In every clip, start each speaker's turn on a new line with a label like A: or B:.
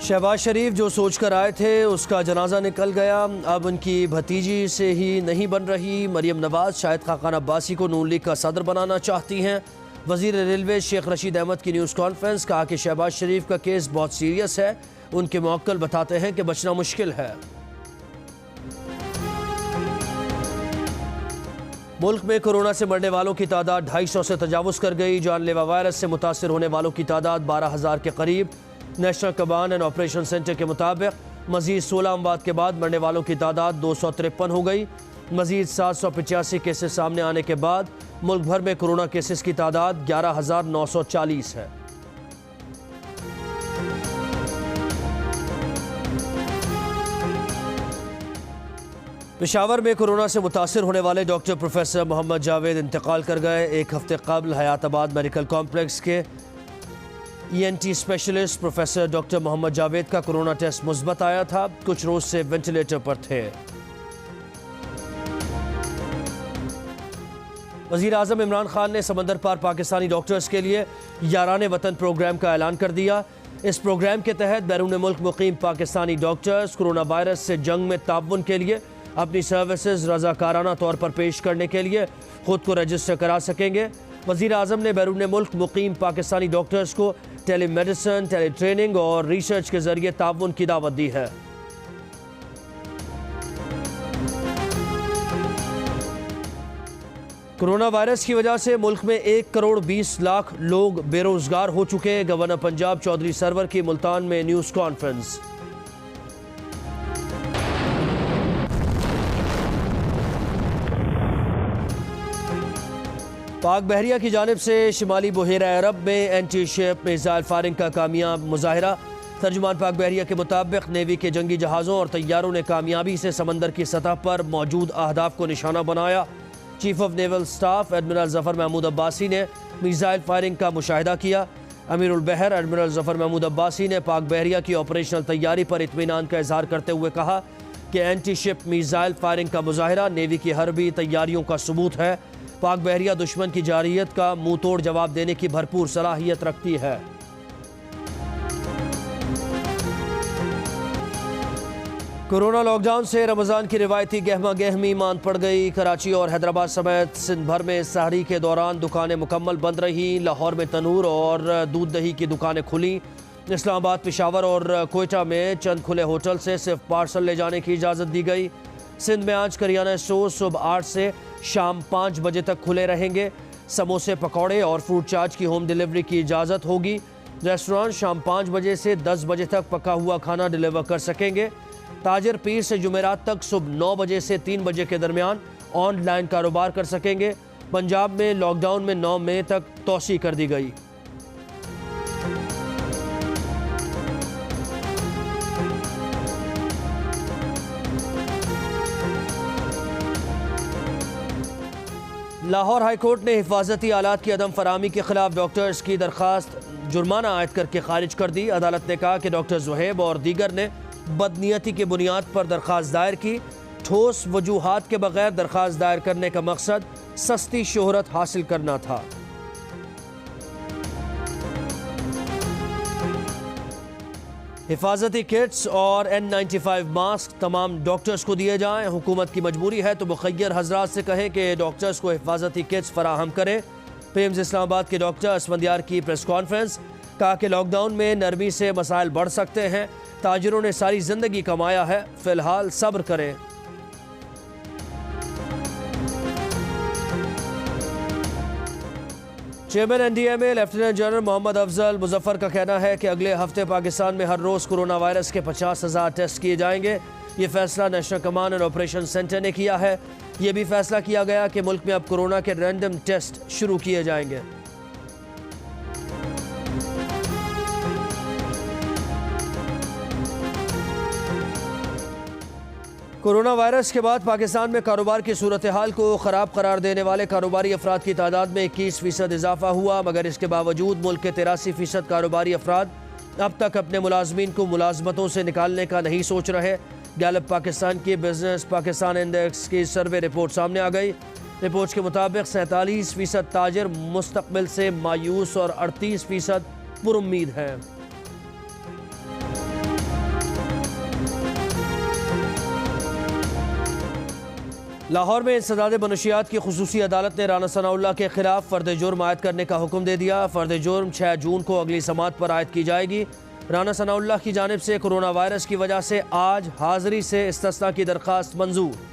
A: शहबाज शरीफ जो सोचकर आए थे उसका जनाजा निकल गया। अब उनकी भतीजी से ही नहीं बन रही। मरियम नवाज शायद खाकान अब्बासी को नून लीग का सदर बनाना चाहती हैं। वजीर रेलवे शेख रशीद अहमद की न्यूज़ कॉन्फ्रेंस, कहा कि शहबाज शरीफ का केस बहुत सीरियस है। उनके मुवक्किल बताते हैं कि बचना मुश्किल है। मुल्क में कोरोना से मरने वालों की तादाद 250 से तजावुज़ कर गई। जानलेवा वायरस से मुतासर होने वालों की तादाद 12,000 के करीब। National command and operation centre के मुताबिक मजीद 16 अमवात के बाद मरने वालों की तादाद 253 हो गई। मजीद 785 केसेस सामने आने के बाद मुल्क भर में कोरोना केसेस की तादाद 11,940 है। पेशावर में कोरोना से मुतासर होने वाले डॉक्टर प्रोफेसर मोहम्मद जावेद इंतकाल कर गए। एक हफ्ते कबल हयाताबाद मेडिकल कॉम्प्लेक्स के ENT specialist professor doctor Mohammad Javed का कोरोना टेस्ट मुस्बत आया था। कुछ रोज से वेंटिलेटर पर थे। वजीर आजम इमरान खान ने समंदर पार पाकिस्तानी डॉक्टर्स के लिए याराने वतन प्रोग्राम का ऐलान कर दिया। इस प्रोग्राम के तहत बैरून मुल्क मुकीम पाकिस्तानी डॉक्टर्स कोरोना वायरस से जंग में ताउन के लिए अपनी सर्विसेज रजाकाराना तौर पर पेश करने के लिए खुद को रजिस्टर करा सकेंगे। वजीर आजम ने बैरून मुल्क मुकीम पाकिस्तानी डॉक्टर्स को टेली मेडिसिन, टेली ट्रेनिंग और रिसर्च के जरिए ताउन की दावत दी है। कोरोना वायरस की वजह से मुल्क में 1 करोड़ 20 लाख लोग बेरोजगार हो चुके। गवर्नर पंजाब चौधरी सरवर की मुल्तान में न्यूज़ कॉन्फ्रेंस। पाक बहरिया की जानिब से शिमाली बहेरा अरब में एंटी शिप मिसाइल फायरिंग का कामयाब मुजाहरा। तर्जुमान पाक बहरिया के मुताबिक नेवी के जंगी जहाज़ों और तैयारों ने कामयाबी से समंदर की सतह पर मौजूद अहदाफ को निशाना बनाया। Chief of naval staff admiral Zafar Mahmood Abbasi ने मिसाइल फायरिंग का मुशाहिदा किया। अमीरुल बहर एडमिरल जफर महमूद अब्बासी ने पाक बहरिया की ऑपरेशनल तैयारी पर इत्मीनान का इजहार करते हुए कहा कि एंटी शिप मिसाइल फायरिंग का मुजाहरा नेवी की हरबी तैयारियों का सबूत है। पाक बहरिया दुश्मन की जारहियत का मुंह तोड़ जवाब देने की भरपूर सलाहियत रखती है। कोरोना लॉकडाउन से रमज़ान की रिवायती गहमा गहमी मांद पड़ गई। कराची और हैदराबाद समेत सिंध भर में सहरी के दौरान दुकानें मुकम्मल बंद रही। लाहौर में तनूर और दूध दही की दुकानें खुली। इस्लामाबाद, पेशावर और कोयटा में चंद खुले होटल से सिर्फ पार्सल ले जाने की इजाज़त दी गई। सिंध में आज करियाना स्टोर सुबह 8 से शाम 5 बजे तक खुले रहेंगे। समोसे, पकौड़े और फ्रूट चाट की होम डिलीवरी की इजाज़त होगी। रेस्टोरेंट शाम 5 बजे से 10 बजे तक पका हुआ खाना डिलीवर कर सकेंगे। ताजिर पीर से जुमेरात तक सुबह 9 बजे से 3 बजे के दरमियान ऑनलाइन कारोबार कर सकेंगे। पंजाब में लॉकडाउन में 9 मई तक तोसी कर दी गई। लाहौर हाईकोर्ट ने हिफाजती आलात की अदम फराहमी के खिलाफ डॉक्टर्स की दरखास्त जुर्माना आयद करके खारिज कर दी। अदालत ने कहा कि डॉक्टर जुहैब और दीगर ने बदनीयती की बुनियाद पर दरखास्त दायर की। ठोस वजूहात के बगैर दरखास्त दायर करने का मकसद सस्ती शोहरत हासिल करना था। हिफाजती किट्स और N95 मास्क तमाम डॉक्टर्स को दिए जाएं। हुकूमत की मजबूरी है तो मुखय्यर हजरात से कहें कि डॉक्टर्स को हिफाजती किट्स फराहम करें। पेम्स इस्लामाबाद के डॉक्टर असफंदियार की प्रेस कॉन्फ्रेंस, कहा कि लॉकडाउन में नरमी से मसाइल बढ़ सकते हैं। ताजिरों ने सारी जिंदगी कमाया है, फिलहाल सब्र करें। Chairman NDMA lieutenant general Mohammad Afzal Muzaffar का कहना है कि अगले हफ्ते पाकिस्तान में हर रोज़ कोरोना वायरस के 50,000 टेस्ट किए जाएंगे। ये फैसला national command and operation centre ने किया है। ये भी फैसला किया गया कि मुल्क में अब कोरोना के रैंडम टेस्ट शुरू किए जाएंगे। कोरोना वायरस के बाद पाकिस्तान में कारोबार की सूरत हाल को ख़राब करार देने वाले कारोबारी अफराद की तादाद में 21% इजाफा हुआ, मगर इसके बावजूद मुल्क के 83% कारोबारी अफराद अब तक अपने मुलाजमीन को मुलाजमतों से निकालने का नहीं सोच रहे। गैलप पाकिस्तान की बिजनेस पाकिस्तान इंडेक्स की सर्वे रिपोर्ट सामने आ गई। रिपोर्ट के मुताबिक 47% ताजिर मुस्तकबिल से मायूस और 38% पुरुम्मीद हैं। लाहौर में इंसदाद मनशियात की खुसूसी अदालत ने राना सनाउल्लाह के खिलाफ फर्द जुर्म आयद करने का हुक्म दे दिया। फर्द जुर्म 6 जून को अगली समात पर आयद की जाएगी। राना सनाउल्लाह की जानिब से कोरोना वायरस की वजह से आज हाजिरी से इस्तिस्ना की दरख्वास्त मंजूर।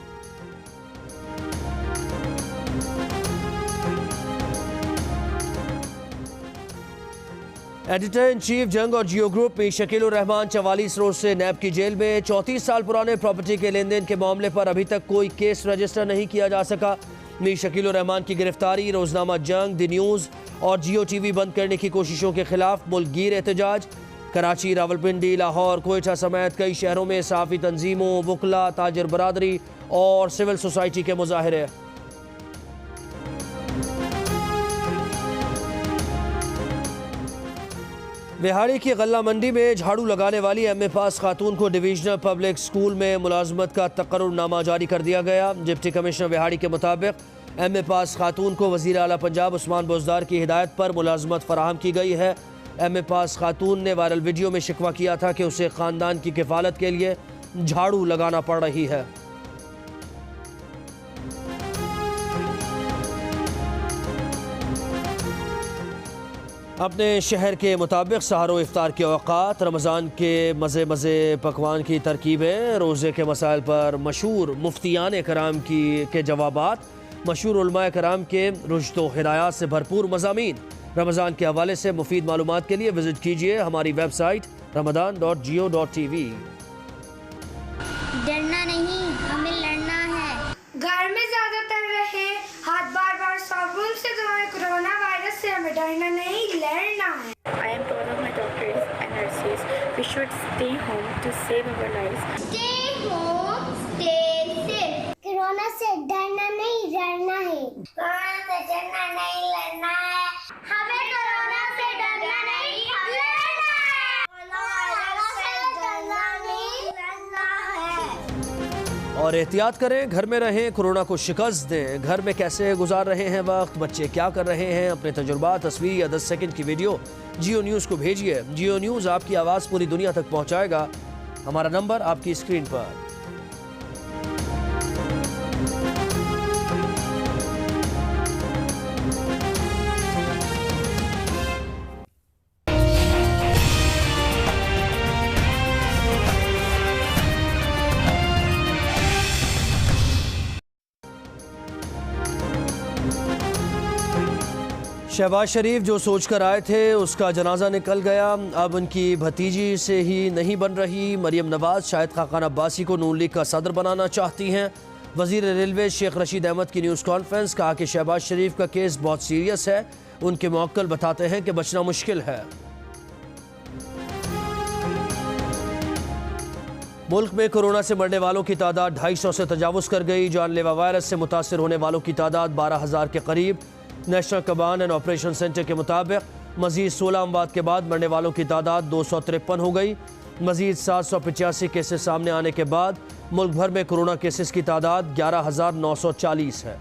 A: एडिटर इन चीफ जंग और जियो ग्रुप में शकील उर रहमान 44 रोज से नैब की जेल में। 34 साल पुराने प्रॉपर्टी के लेन देन के मामले पर अभी तक कोई केस रजिस्टर नहीं किया जा सका। मीर शकील उर रहमान की गिरफ्तारी, रोजनामा जंग, द न्यूज़ और जियो टीवी बंद करने की कोशिशों के खिलाफ मुल्कगीर एहतजाज। कराची, रावलपिंडी, लाहौर, कोयटा समेत कई शहरों में सहाफ़ी तंजीमों, वकला, ताजर बरादरी और सिविल सोसाइटी के मुजाहरे। बिहाड़ी की गल्ला मंडी में झाड़ू लगाने वाली एमए पास खातून को डिवीजनल पब्लिक स्कूल में मुलाजमत का तकर्रुरनामा जारी कर दिया गया। डिप्टी कमिश्नर बिहाड़ी के मुताबिक एमए पास खातून को वज़ीर आला पंजाब उस्मान बुज़दार की हिदायत पर मुलाजमत फराहम की गई है। एमए पास खातून ने वायरल वीडियो में शिकवा किया था कि उसे ख़ानदान की किफ़ालत के लिए झाड़ू लगाना पड़ रही है। अपने शहर के मुताबिक सहरो इफ्तार के औक़ात, रमज़ान के मज़े मज़े पकवान की तरकीबें, रोज़े के मसाइल पर मशहूर मुफ्तियान कराम के जवाबात, मशहूर उलमाए कराम के रुश्तो हिदायत से भरपूर मज़ामीन। रमज़ान के हवाले से मुफीद मालूमात के लिए विज़िट कीजिए हमारी वेबसाइट ramadan.geo.tv।
B: डरना नहीं, हमें लड़ना है।
C: घर में ज्यादातर रहे, हाथ बार बार साबुन से धोएं। कोरोना वायरस से हमें डरना नहीं, लड़ना है।
D: I am proud of my doctors and nurses. We should stay home to save our lives.
B: Stay home, stay safe। Corona से डरना नहीं, लड़ना है। कोरोना से डरना नहीं, लड़ना है। हमें कोरोना से डरना नहीं, लड़ना है। कोरोना से डरना नहीं, लड़ना है।
A: और एहतियात करें, घर में रहें, कोरोना को शिकस्त दें। घर में कैसे गुजार रहे हैं वक्त, बच्चे क्या कर रहे हैं, अपने तजुर्बात, तस्वीर या 10 सेकंड की वीडियो जियो न्यूज़ को भेजिए। जियो न्यूज़ आपकी आवाज़ पूरी दुनिया तक पहुंचाएगा। हमारा नंबर आपकी स्क्रीन पर। शहबाज शरीफ जो सोचकर आए थे उसका जनाजा निकल गया। अब उनकी भतीजी से ही नहीं बन रही। मरियम नवाज शायद खाकान अब्बासी को नून लीग का सदर बनाना चाहती हैं। वजीर रेलवे शेख रशीद अहमद की न्यूज़ कॉन्फ्रेंस, कहा कि शहबाज शरीफ का केस बहुत सीरियस है। उनके मौक्कल बताते हैं कि बचना मुश्किल है। मुल्क में कोरोना से मरने वालों की तादाद 250 से तजावुज़ कर गई। जानलेवा वायरस से मुतासर होने वालों की तादाद 12,000 के करीब। National command and operation centre के मुताबिक मजीद 16 अमवात के बाद मरने वालों की तादाद 253 हो गई। मजीद 785 केसेस सामने आने के बाद मुल्क भर में कोरोना केसेस की तादाद 11,940 है।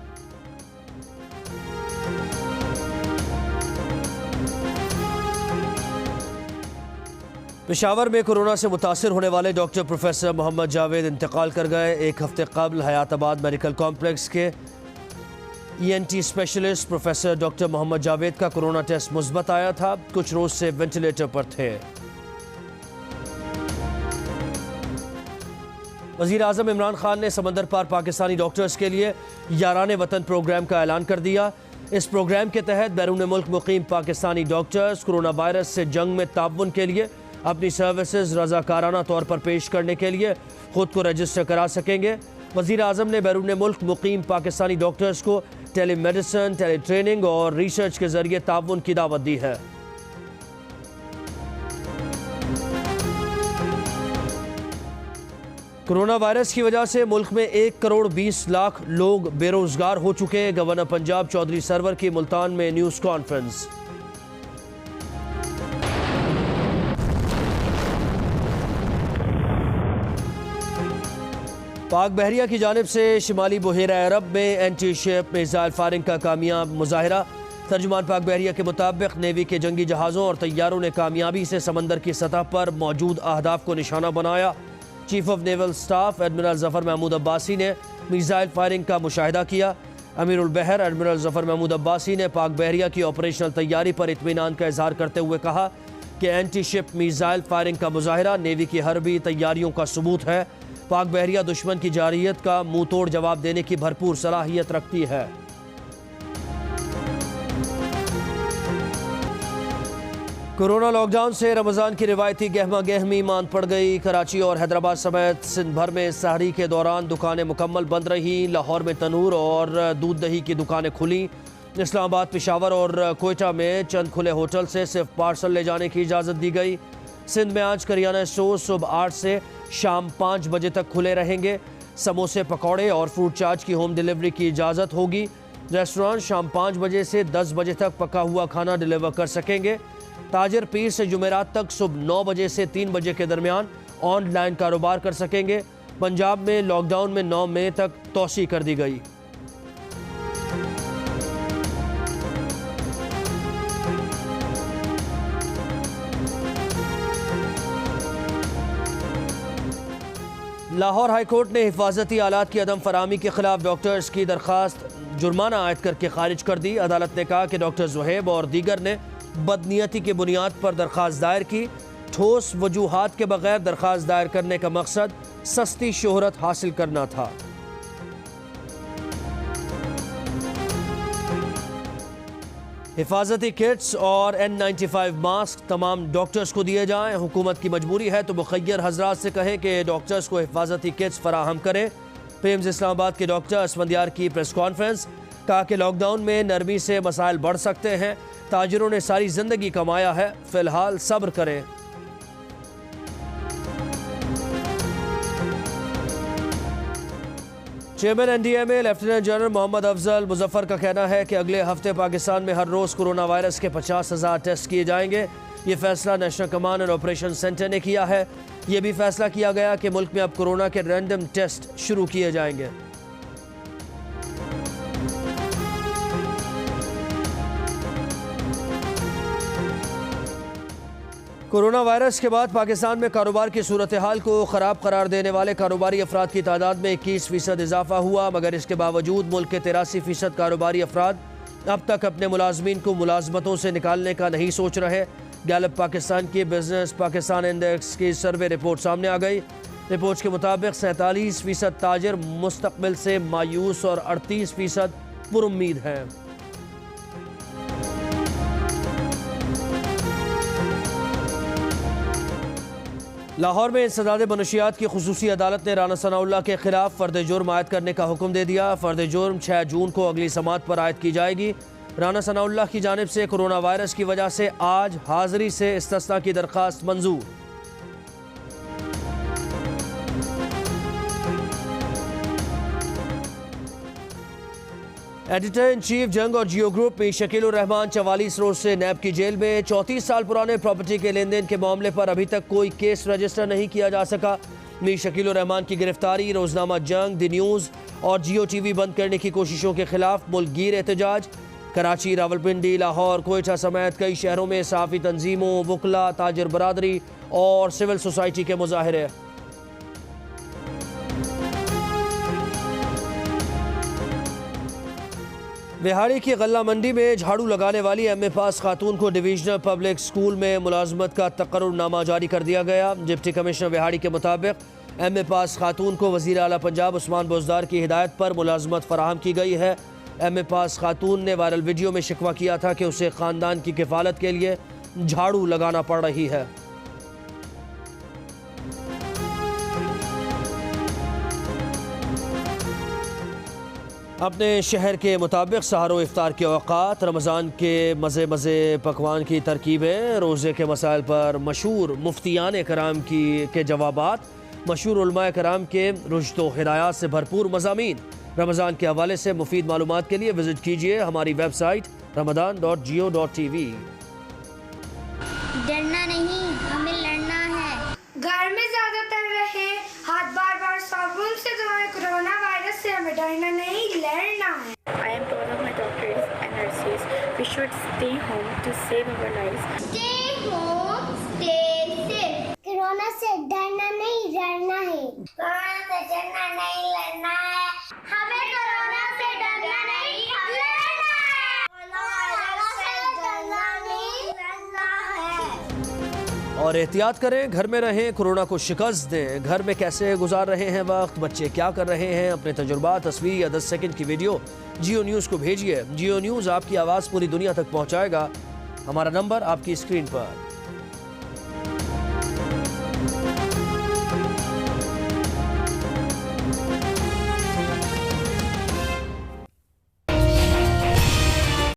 A: पेशावर में कोरोना से मुतासर होने वाले डॉक्टर प्रोफेसर मोहम्मद जावेद इंतकाल कर गए। एक हफ्ते कबल हयाताबाद मेडिकल कॉम्प्लेक्स के ENT specialist professor doctor Mohammad Javed का कोरोना टेस्ट मुस्बत आया था। कुछ रोज से वेंटिलेटर पर थे। वज़ीर आज़म इमरान खान ने समंदर पार पाकिस्तानी डॉक्टर्स के लिए याराने वतन प्रोग्राम का ऐलान कर दिया। इस प्रोग्राम के तहत बैरून मुल्क मुकीम पाकिस्तानी डॉक्टर्स कोरोना वायरस से जंग में ताउन के लिए अपनी सर्विसेज रज़ाकाराना तौर पर पेश करने के लिए खुद को रजिस्टर करा सकेंगे। वज़ीर आज़म ने बैरून मुल्क मुकीम पाकिस्तानी डॉक्टर्स को टेली मेडिसिन, टेली ट्रेनिंग और रिसर्च के जरिए ताउन की दावत दी है। कोरोना वायरस की वजह से मुल्क में 1 करोड़ 20 लाख लोग बेरोजगार हो चुके। गवर्नर पंजाब चौधरी सरवर की मुल्तान में न्यूज़ कॉन्फ्रेंस। पाक बहरिया की जानिब से शिमाली बहेरा अरब में एंटी शिप मिसाइल फायरिंग का कामयाब मुजाहरा। तर्जुमान पाक बहरिया के मुताबिक नेवी के जंगी जहाज़ों और तैयारों ने कामयाबी से समंदर की सतह पर मौजूद अहदाफ को निशाना बनाया। Chief of naval staff admiral Zafar Mahmood Abbasi ने मिसाइल फायरिंग का मुशाहिदा किया। अमीरुल बहर एडमिरल जफर महमूद अब्बासी ने पाक बहरिया की ऑपरेशनल तैयारी पर इत्मीनान का इजहार करते हुए कहा कि एंटी शिप मिसाइल फायरिंग का मुजाहिरा नेवी की हरबी तैयारियों का सबूत है। पाक बहरिया दुश्मन की जारहियत का मुंह तोड़ जवाब देने की भरपूर सलाहियत रखती है। कोरोना लॉकडाउन से रमज़ान की रिवायती गहमा गहमी मांद पड़ गई। कराची और हैदराबाद समेत सिंध भर में सहरी के दौरान दुकानें मुकम्मल बंद रहीं। लाहौर में तनूर और दूध दही की दुकानें खुली। इस्लामाबाद, पेशावर और कोयटा में चंद खुले होटल से सिर्फ पार्सल ले जाने की इजाज़त दी गई। सिंध में आज करियाना स्टोर सुबह 8 से शाम 5 बजे तक खुले रहेंगे। समोसे, पकौड़े और फ्रूट चाट की होम डिलीवरी की इजाज़त होगी। रेस्टोरेंट शाम 5 बजे से 10 बजे तक पका हुआ खाना डिलीवर कर सकेंगे। ताजिर पीर से जुमेरात तक सुबह 9 बजे से 3 बजे के दरमियान ऑनलाइन कारोबार कर सकेंगे। पंजाब में लॉकडाउन में 9 मई तक तोसी कर दी गई। लाहौर हाईकोर्ट ने हिफाजती आलात की अदम फराहमी के खिलाफ डॉक्टर्स की दरखास्त जुर्माना आयद करके खारिज कर दी। अदालत ने कहा कि डॉक्टर ज़ुहैब और दीगर ने बदनीयती की बुनियाद पर दरखास्त दायर की। ठोस वजूहात के बगैर दरखास्त दायर करने का मकसद सस्ती शोहरत हासिल करना था। हिफाजती किट्स और N95 मास्क तमाम डॉक्टर्स को दिए जाएं। हुकूमत की मजबूरी है तो मुखय्यर हजरात से कहें कि डॉक्टर्स को हिफाजती किट्स फराहम करें। पीएम्स इस्लामाबाद के डॉक्टर असफंदियार की प्रेस कॉन्फ्रेंस, कहा कि लॉकडाउन में नरमी से मसाइल बढ़ सकते हैं। ताजिरों ने सारी जिंदगी कमाया है, फिलहाल सब्र करें। Chairman NDMA lieutenant general Mohammad Afzal Muzaffar का कहना है कि अगले हफ्ते पाकिस्तान में हर रोज़ कोरोना वायरस के 50,000 टेस्ट किए जाएंगे। ये फैसला national command and operation centre ने किया है। ये भी फैसला किया गया कि मुल्क में अब कोरोना के रैंडम टेस्ट शुरू किए जाएंगे। कोरोना वायरस के बाद पाकिस्तान में कारोबार की सूरत हाल को ख़राब करार देने वाले कारोबारी अफराद की तादाद में 21% इजाफा हुआ, मगर इसके बावजूद मुल्क के 83% कारोबारी अफराद अब तक अपने मुलाजमीन को मुलाजमतों से निकालने का नहीं सोच रहे। गैलप पाकिस्तान की बिजनेस पाकिस्तान इंडेक्स की सर्वे रिपोर्ट सामने आ गई। रिपोर्ट के मुताबिक 47% ताजिर मुस्तकबिल से मायूस और 38% पुरुम्मीद हैं। लाहौर में इंसदाद मनशियात की खुसूसी अदालत ने राना सनाउल्लाह के खिलाफ फ़र्द जुर्म आयद करने का हुक्म दे दिया। फ़र्द जुर्म 6 जून को अगली समात पर आयद की जाएगी। राना सनाउल्लाह की जानिब से कोरोना वायरस की वजह से आज हाज़िरी से इस्तिस्ना की दरख्वास्त मंजूर। एडिटर इन चीफ जंग और जियो ग्रुप में शकील रहमान 44 रोज से नैब की जेल में। 34 साल पुराने प्रॉपर्टी के लेन देन के मामले पर अभी तक कोई केस रजिस्टर नहीं किया जा सका। मीर शकील रहमान की गिरफ्तारी, रोजनामा जंग, द न्यूज़ और जियो TV बंद करने की कोशिशों के खिलाफ मुल्कगीर एहतजाज। कराची, रावलपिंडी, लाहौर, कोयटा समेत कई शहरों में सहाफ़ी तंजीमों, वकला, ताजिर बरादरी और सिविल सोसाइटी के मुजाहरे। बिहाड़ी की गल्ला मंडी में झाड़ू लगाने वाली MA पास खातून को डिवीजनल पब्लिक स्कूल में मुलाजमत का तकर्रुरनामा जारी कर दिया गया। डिप्टी कमिश्नर बिहाड़ी के मुताबिक MA पास खातून को वज़ीर आला पंजाब उस्मान बुज़दार की हिदायत पर मुलाजमत फराहम की गई है। MA पास खातून ने वायरल वीडियो में शिकवा किया था कि उसे ख़ानदान की किफ़ालत के लिए झाड़ू लगाना पड़ रही है। अपने शहर के मुताबिक सहरो इफ्तार के औक़ात, रमज़ान के मज़े पकवान की तरकीबें, रोज़े के मसाइल पर मशहूर मुफ्तियान कराम के जवाबात, मशहूर उलमाए कराम के रुश्द व हिदायत से भरपूर मज़ामीन। रमज़ान के हवाले से मुफीद मालूमात के लिए विज़िट कीजिए हमारी वेबसाइट ramadan.geo.tv।
B: डरना नहीं, हमें लड़ना है।
C: घर में ज्यादातर रहे, हाथ बार बार साबुन से धोएं। कोरोना वायरस से हमें डरना नहीं, लड़ना है।
D: I am proud of my doctors and nurses. We should stay home to save our lives.
B: Stay home, stay safe. Corona से डरना नहीं लड़ना है। कोरोना से डरना नहीं लड़ना है। हमें कोरोना से डरना नहीं लड़ना है। कोरोना से डरना नहीं लड़ना है।
A: और एहतियात करें, घर में रहें, कोरोना को शिकस्त दें। घर में कैसे गुजार रहे हैं वक्त, बच्चे क्या कर रहे हैं, अपने तजुर्बात, तस्वीर या 10 सेकंड की वीडियो जियो न्यूज़ को भेजिए। जियो न्यूज़ आपकी आवाज़ पूरी दुनिया तक पहुंचाएगा। हमारा नंबर आपकी स्क्रीन पर।